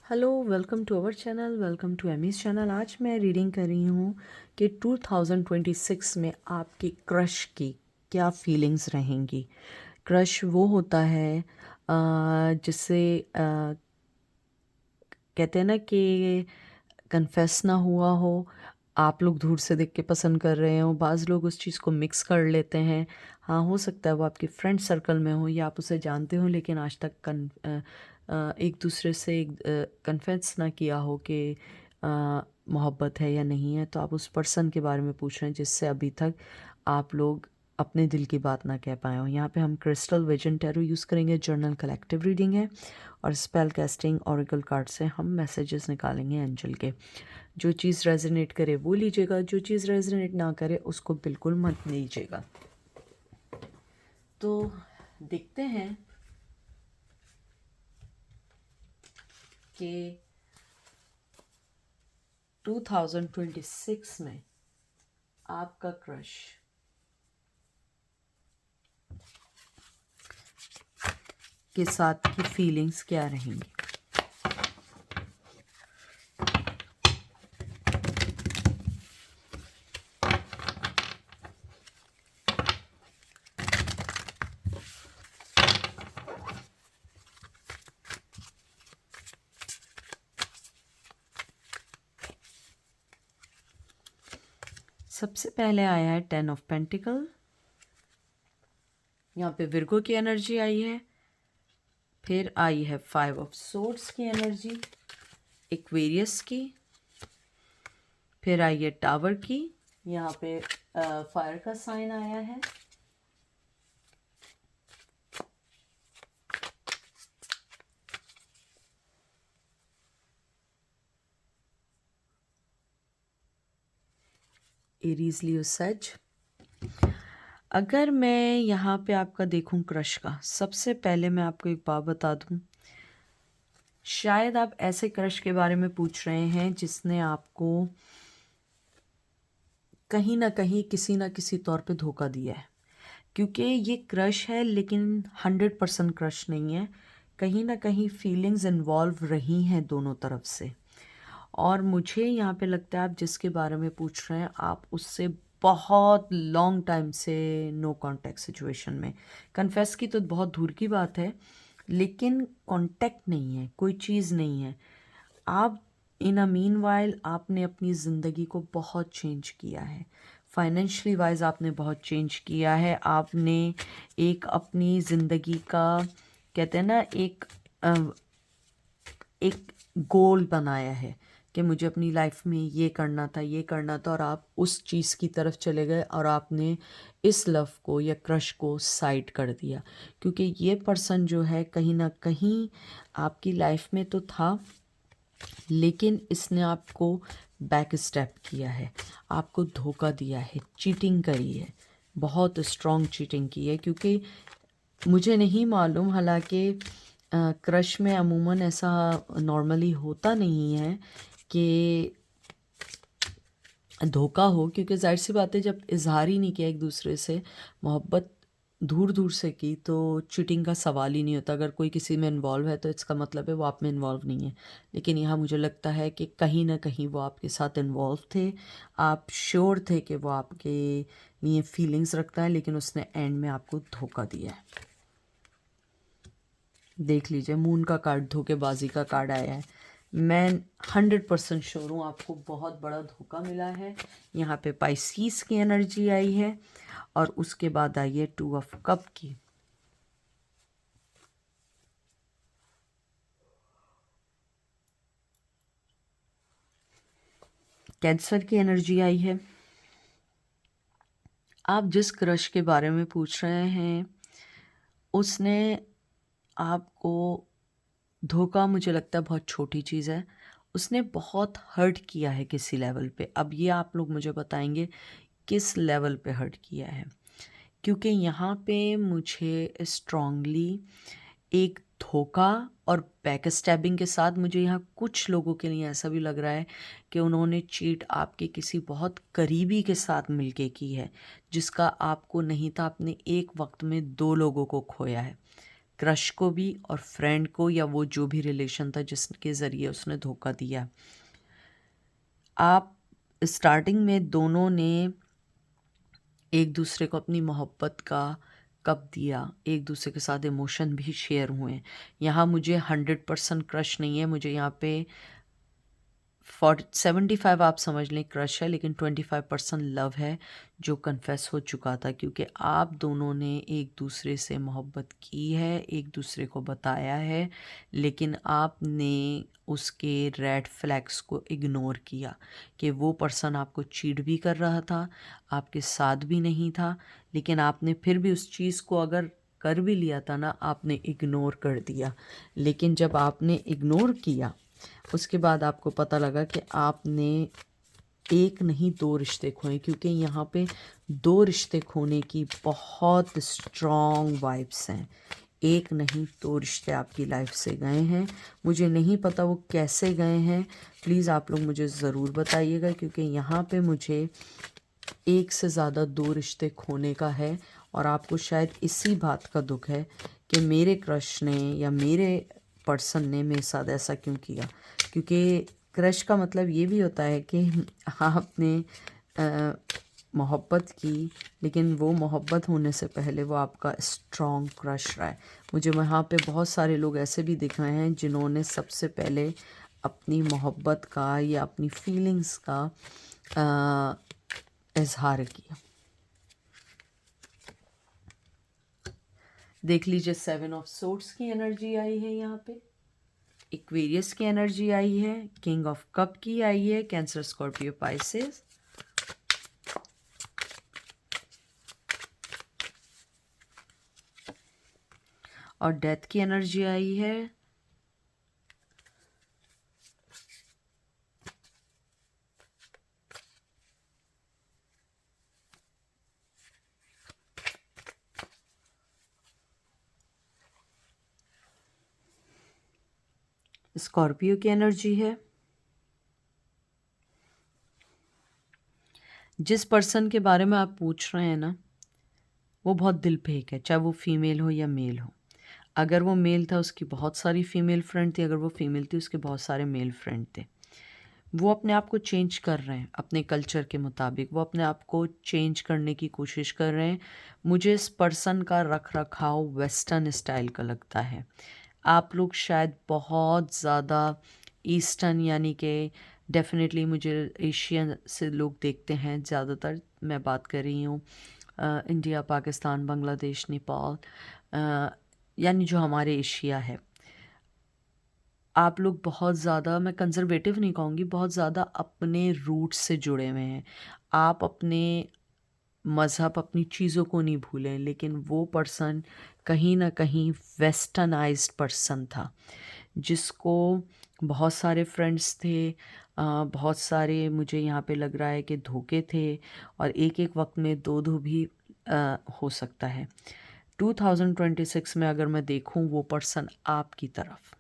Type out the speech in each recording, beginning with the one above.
Hello, welcome to our channel, welcome to Amy's channel. आज मैं reading कर रही हूँ कि 2026 में आपकी क्रश की क्या फीलिंग्स रहेंगी। क्रश वो होता है जिससे कहते हैं ना कि कन्फेस ना हुआ हो, आप लोग दूर से देख के पसंद कर रहे हो। बाज़ लोग उस चीज़ को मिक्स कर लेते हैं। हाँ, हो सकता है वो आपके फ्रेंड सर्कल में हो या आप उसे जानते हो, लेकिन आज तक एक दूसरे से कन्फेस ना किया हो कि मोहब्बत है या नहीं है। तो आप उस पर्सन के बारे में पूछ रहे हैं जिससे अभी तक आप लोग अपने दिल की बात ना कह पाए हो। यहाँ पे हम क्रिस्टल विजन टैरो यूज़ करेंगे। जर्नल कलेक्टिव रीडिंग है और स्पेल कैस्टिंग ऑरिकल कार्ड से हम मैसेजेस निकालेंगे एंजल के। जो चीज़ रेजोनेट करे वो लीजिएगा, जो चीज़ रेजोनेट ना करे उसको बिल्कुल मत लीजिएगा। तो देखते हैं कि 2026 में आपका क्रश के साथ की फीलिंग्स क्या रहेंगी। सबसे पहले आया है 10 ऑफ पेंटिकल। यहाँ पे विर्गो की एनर्जी आई है। फिर आई है 5 ऑफ सोर्ड्स की एनर्जी, एक्वेरियस की। फिर आई है टावर की। यहाँ पे फायर का साइन आया है। एरीज लियो सज। अगर मैं यहाँ पे आपका देखूं क्रश का, सबसे पहले मैं आपको एक बात बता दूं। शायद आप ऐसे क्रश के बारे में पूछ रहे हैं जिसने आपको कहीं ना कहीं किसी ना किसी तौर पे धोखा दिया है। क्योंकि ये क्रश है लेकिन 100% क्रश नहीं है। कहीं ना कहीं फीलिंग्स इन्वॉल्व रही हैं दोनों तरफ से। और मुझे यहाँ पे लगता है आप जिसके बारे में पूछ रहे हैं आप उससे बहुत लॉन्ग टाइम से नो कांटेक्ट सिचुएशन में। कन्फेस की तो बहुत दूर की बात है, लेकिन कांटेक्ट नहीं है, कोई चीज़ नहीं है। आप इन अ मीन वाइल आपने अपनी ज़िंदगी को बहुत चेंज किया है। फाइनेंशियली वाइज आपने बहुत चेंज किया है। आपने एक अपनी ज़िंदगी का कहते हैं ना एक गोल बनाया है कि मुझे अपनी लाइफ में ये करना था, ये करना था, और आप उस चीज़ की तरफ चले गए और आपने इस लव को या क्रश को साइड कर दिया। क्योंकि ये पर्सन जो है कहीं ना कहीं आपकी लाइफ में तो था, लेकिन इसने आपको बैक स्टेप किया है, आपको धोखा दिया है, चीटिंग करी है, बहुत स्ट्रॉन्ग चीटिंग की है। क्योंकि मुझे नहीं मालूम, हालांकि क्रश में अमूमन ऐसा नॉर्मली होता नहीं है कि धोखा हो, क्योंकि जाहिर सी बात है जब इजहार ही नहीं किया एक दूसरे से, मोहब्बत दूर दूर से की, तो चीटिंग का सवाल ही नहीं होता। अगर कोई किसी में इन्वॉल्व है तो इसका मतलब है वो आप में इन्वॉल्व नहीं है। लेकिन यहाँ मुझे लगता है कि कहीं ना कहीं वो आपके साथ इन्वॉल्व थे। आप श्योर थे कि वो आपके लिए फीलिंग्स रखता है, लेकिन उसने एंड में आपको धोखा दिया है। देख लीजिए, मून का कार्ड, धोखेबाजी का कार्ड आया है। मैं 100% श्योर हूँ आपको बहुत बड़ा धोखा मिला है। यहाँ पे पाइसीस की एनर्जी आई है और उसके बाद आई है 2 ऑफ कप की। कैंसर की एनर्जी आई है। आप जिस क्रश के बारे में पूछ रहे हैं उसने आपको धोखा, मुझे लगता है बहुत छोटी चीज़ है। उसने बहुत हर्ट किया है किसी लेवल पे। अब ये आप लोग मुझे बताएंगे किस लेवल पे हर्ट किया है। क्योंकि यहाँ पे मुझे स्ट्रांगली एक धोखा और बैक स्टैबिंग के साथ मुझे यहाँ कुछ लोगों के लिए ऐसा भी लग रहा है कि उन्होंने चीट आपके किसी बहुत करीबी के साथ मिलके की है, जिसका आपको नहीं था। आपने एक वक्त में 2 लोगों को खोया है। क्रश को भी और फ्रेंड को, या वो जो भी रिलेशन था जिसके ज़रिए उसने धोखा दिया। आप स्टार्टिंग में दोनों ने एक दूसरे को अपनी मोहब्बत का कब दिया, एक दूसरे के साथ इमोशन भी शेयर हुए। यहाँ मुझे 100% क्रश नहीं है, मुझे यहाँ पे 75 आप समझ लें क्रश है, लेकिन 25% लव है जो कन्फेस हो चुका था, क्योंकि आप दोनों ने एक दूसरे से मोहब्बत की है, एक दूसरे को बताया है, लेकिन आपने उसके रेड फ्लैग्स को इग्नोर किया कि वो पर्सन आपको चीट भी कर रहा था, आपके साथ भी नहीं था, लेकिन आपने फिर भी उस चीज़ को अगर कर भी लिया था ना, आपने इग्नोर कर दिया। लेकिन जब आपने इग्नोर किया उसके बाद आपको पता लगा कि आपने एक नहीं दो रिश्ते खोए, क्योंकि यहाँ पे दो रिश्ते खोने की बहुत स्ट्रॉन्ग वाइब्स हैं। एक नहीं दो रिश्ते आपकी लाइफ से गए हैं। मुझे नहीं पता वो कैसे गए हैं, प्लीज़ आप लोग मुझे ज़रूर बताइएगा, क्योंकि यहाँ पे मुझे एक से ज़्यादा दो रिश्ते खोने का है। और आपको शायद इसी बात का दुख है कि मेरे क्रश ने या मेरे पर्सन ने मेरे साथ ऐसा क्यों किया, क्योंकि क्रश का मतलब ये भी होता है कि आपने मोहब्बत की, लेकिन वो मोहब्बत होने से पहले वो आपका स्ट्रॉन्ग क्रश रहा है। मुझे वहाँ पे बहुत सारे लोग ऐसे भी दिख रहे हैं जिन्होंने सबसे पहले अपनी मोहब्बत का या अपनी फीलिंग्स का इजहार किया। देख लीजिए 7 ऑफ सोर्ड्स की एनर्जी आई है यहाँ पे, एक्वेरियस की एनर्जी आई है, किंग ऑफ कप की आई है, कैंसर स्कॉर्पियो पाइसेस, और डेथ की एनर्जी आई है, स्कॉर्पियो की एनर्जी है। जिस पर्सन के बारे में आप पूछ रहे हैं ना, वो बहुत दिल पे एक है, चाहे वो फीमेल हो या मेल हो। अगर वो मेल था उसकी बहुत सारी फीमेल फ्रेंड थी, अगर वो फीमेल थी उसके बहुत सारे मेल फ्रेंड थे। वो अपने आप को चेंज कर रहे हैं अपने कल्चर के मुताबिक, वो अपने आप को चेंज करने की कोशिश कर रहे हैं। मुझे इस पर्सन का रख रखाव वेस्टर्न स्टाइल का लगता है। आप लोग शायद बहुत ज़्यादा ईस्टर्न, यानी कि डेफिनेटली मुझे एशियन से लोग देखते हैं ज़्यादातर। मैं बात कर रही हूँ इंडिया, पाकिस्तान, बांग्लादेश, नेपाल, यानी जो हमारे एशिया है। आप लोग बहुत ज़्यादा, मैं कंज़र्वेटिव नहीं कहूँगी, बहुत ज़्यादा अपने रूट्स से जुड़े हुए हैं। आप अपने मज़हब, अपनी चीज़ों को नहीं भूलें, लेकिन वो पर्सन कहीं न कहीं वेस्टर्नाइज़्ड पर्सन था, जिसको बहुत सारे फ्रेंड्स थे, बहुत सारे मुझे यहाँ पे लग रहा है कि धोखे थे, और एक-एक वक़्त में 2-2 भी हो सकता है। 2026 में अगर मैं देखूँ, वो पर्सन आपकी तरफ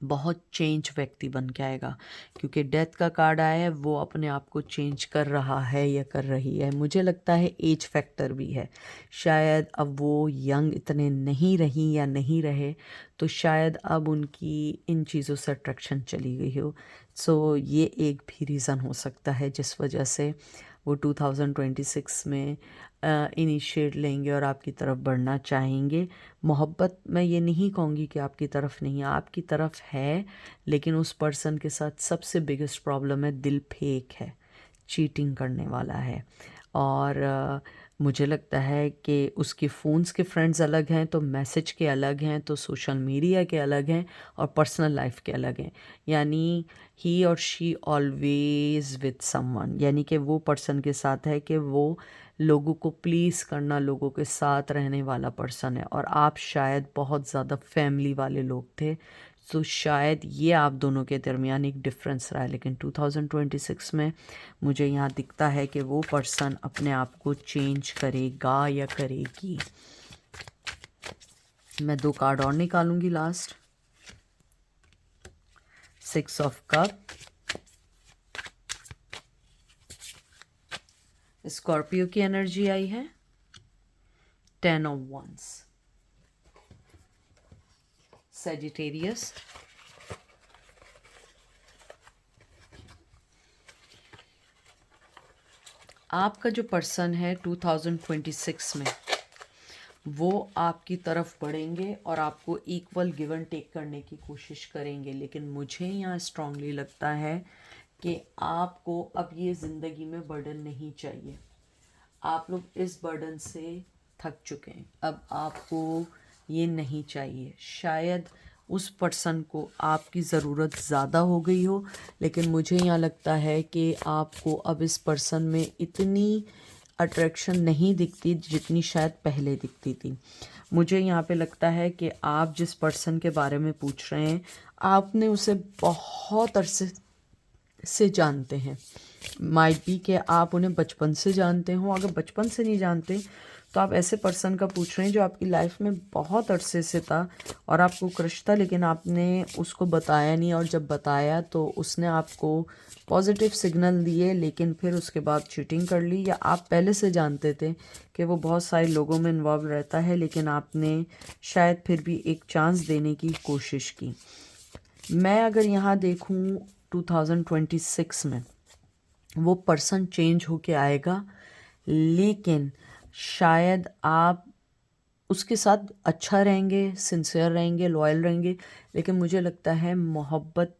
बहुत चेंज व्यक्ति बन के आएगा, क्योंकि डेथ का कार्ड आया है। वो अपने आप को चेंज कर रहा है या कर रही है। मुझे लगता है एज फैक्टर भी है, शायद अब वो यंग इतने नहीं रही या नहीं रहे, तो शायद अब उनकी इन चीज़ों से अट्रैक्शन चली गई हो। सो ये एक भी रीज़न हो सकता है जिस वजह से वो 2026 में इनिशिएट लेंगे और आपकी तरफ बढ़ना चाहेंगे। मोहब्बत मैं ये नहीं कहूँगी कि आपकी तरफ नहीं है, आपकी तरफ है, लेकिन उस पर्सन के साथ सबसे बिगेस्ट प्रॉब्लम है, दिल फेक है, चीटिंग करने वाला है। और मुझे लगता है कि उसके फ़ोन्स के फ्रेंड्स अलग हैं, तो मैसेज के अलग हैं, तो सोशल मीडिया के अलग हैं, और पर्सनल लाइफ के अलग हैं। यानी ही और शी ऑलवेज़ विद समवन, यानी कि वो पर्सन के साथ है कि वो लोगों को प्लीज़ करना, लोगों के साथ रहने वाला पर्सन है। और आप शायद बहुत ज़्यादा फैमिली वाले लोग थे, तो शायद ये आप दोनों के दरमियान एक डिफरेंस रहा है। लेकिन 2026 में मुझे यहाँ दिखता है कि वो पर्सन अपने आप को चेंज करेगा या करेगी। मैं 2 कार्ड और निकालूंगी लास्ट। 6 ऑफ कप, स्कॉर्पियो की एनर्जी आई है, 10 ऑफ वंस। सैजिटेरियस। आपका जो पर्सन है 2026 में वो आपकी तरफ बढ़ेंगे और आपको इक्वल गिव एंड टेक करने की कोशिश करेंगे, लेकिन मुझे यहाँ स्ट्रांगली लगता है कि आपको अब ये ज़िंदगी में बर्डन नहीं चाहिए। आप लोग इस बर्डन से थक चुके हैं, अब आपको ये नहीं चाहिए। शायद उस पर्सन को आपकी ज़रूरत ज़्यादा हो गई हो, लेकिन मुझे यहाँ लगता है कि आपको अब इस पर्सन में इतनी अट्रैक्शन नहीं दिखती जितनी शायद पहले दिखती थी। मुझे यहाँ पे लगता है कि आप जिस पर्सन के बारे में पूछ रहे हैं, आपने उसे बहुत अरसे से जानते हैं। माइट बी कि आप उन्हें बचपन से जानते हो। अगर बचपन से नहीं जानते तो आप ऐसे पर्सन का पूछ रहे हैं जो आपकी लाइफ में बहुत अरसे से था और आपको क्रश था, लेकिन आपने उसको बताया नहीं, और जब बताया तो उसने आपको पॉजिटिव सिग्नल दिए, लेकिन फिर उसके बाद चीटिंग कर ली। या आप पहले से जानते थे कि वो बहुत सारे लोगों में इन्वॉल्व रहता है, लेकिन आपने शायद फिर भी एक चांस देने की कोशिश की। मैं अगर यहाँ देखूँ 2026 में वो पर्सन चेंज होके आएगा, लेकिन शायद आप उसके साथ अच्छा रहेंगे, सिंसियर रहेंगे, लॉयल रहेंगे, लेकिन मुझे लगता है मोहब्बत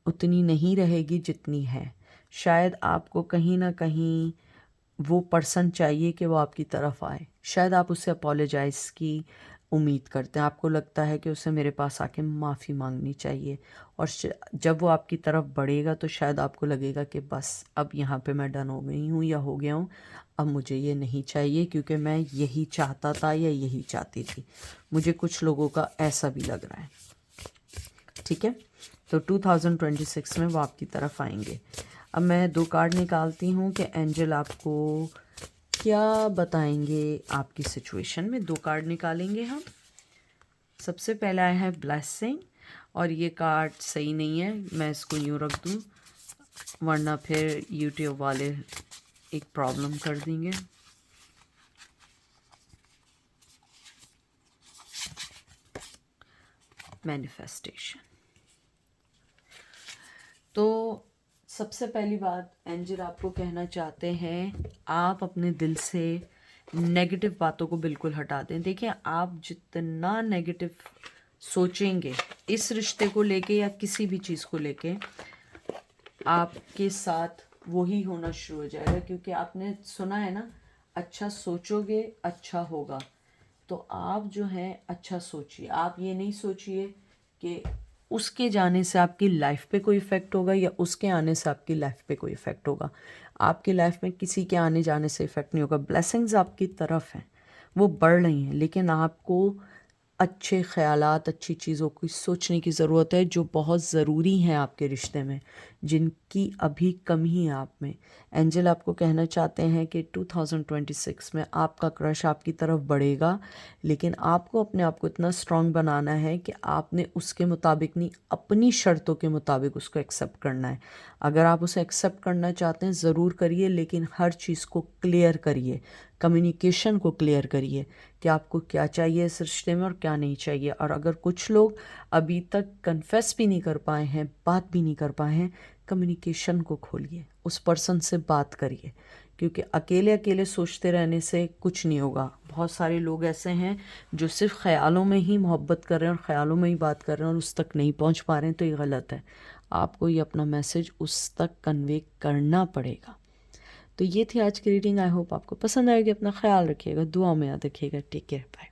उतनी नहीं रहेगी जितनी है। शायद आपको कहीं ना कहीं वो पर्सन चाहिए कि वो आपकी तरफ आए। शायद आप उससे अपोलोजाइज़ की उम्मीद करते हैं, आपको लगता है कि उसे मेरे पास आके माफ़ी मांगनी चाहिए, और जब वो आपकी तरफ बढ़ेगा तो शायद आपको लगेगा कि बस अब यहाँ पे मैं डन हो गई हूँ या हो गया हूँ, अब मुझे ये नहीं चाहिए क्योंकि मैं यही चाहता था या यही चाहती थी। मुझे कुछ लोगों का ऐसा भी लग रहा है। ठीक है, तो 2026 में वो आपकी तरफ आएंगे। अब मैं 2 कार्ड निकालती हूँ कि एंजल आपको क्या बताएंगे आपकी सिचुएशन में। 2 कार्ड निकालेंगे हम। सबसे पहला है ब्लेसिंग, और ये कार्ड सही नहीं है, मैं इसको यूँ रख दूँ वरना फिर यूट्यूब वाले एक प्रॉब्लम कर देंगे। मैनिफेस्टेशन। तो सबसे पहली बात एंजल आपको कहना चाहते हैं, आप अपने दिल से नेगेटिव बातों को बिल्कुल हटा दें। देखिए, आप जितना नेगेटिव सोचेंगे इस रिश्ते को लेके या किसी भी चीज़ को लेके, आपके साथ वही होना शुरू हो जाएगा, क्योंकि आपने सुना है ना, अच्छा सोचोगे अच्छा होगा। तो आप जो है अच्छा सोचिए। आप ये नहीं सोचिए कि उसके जाने से आपकी लाइफ पे कोई इफ़ेक्ट होगा या उसके आने से आपकी लाइफ पे कोई इफ़ेक्ट होगा। आपकी लाइफ में किसी के आने जाने से इफ़ेक्ट नहीं होगा। ब्लेसिंग्स आपकी तरफ हैं, वो बढ़ रही हैं, लेकिन आपको अच्छे ख़यालात, अच्छी चीज़ों की सोचने की ज़रूरत है जो बहुत ज़रूरी हैं आपके रिश्ते में, जिनकी अभी कमी है आप में। एंजल आपको कहना चाहते हैं कि 2026 में आपका क्रश आपकी तरफ बढ़ेगा, लेकिन आपको अपने आप को इतना स्ट्रॉन्ग बनाना है कि आपने उसके मुताबिक नहीं, अपनी शर्तों के मुताबिक उसको एक्सेप्ट करना है। अगर आप उसे एक्सेप्ट करना चाहते हैं ज़रूर करिए, लेकिन हर चीज़ को क्लियर करिए, कम्युनिकेशन को क्लियर करिए कि आपको क्या चाहिए इस रिश्ते में और क्या नहीं चाहिए। और अगर कुछ लोग अभी तक कन्फेस भी नहीं कर पाए हैं, बात भी नहीं कर पाए हैं, कम्युनिकेशन को खोलिए, उस पर्सन से बात करिए, क्योंकि अकेले अकेले सोचते रहने से कुछ नहीं होगा। बहुत सारे लोग ऐसे हैं जो सिर्फ ख्यालों में ही मोहब्बत कर रहे हैं और ख़यालों में ही बात कर रहे हैं और उस तक नहीं पहुंच पा रहे हैं, तो ये गलत है। आपको ये अपना मैसेज उस तक कन्वे करना पड़ेगा। तो ये थी आज की रीडिंग। आई होप आपको पसंद आएगी। अपना ख्याल रखिएगा, दुआ में याद रखिएगा। Take care, bye.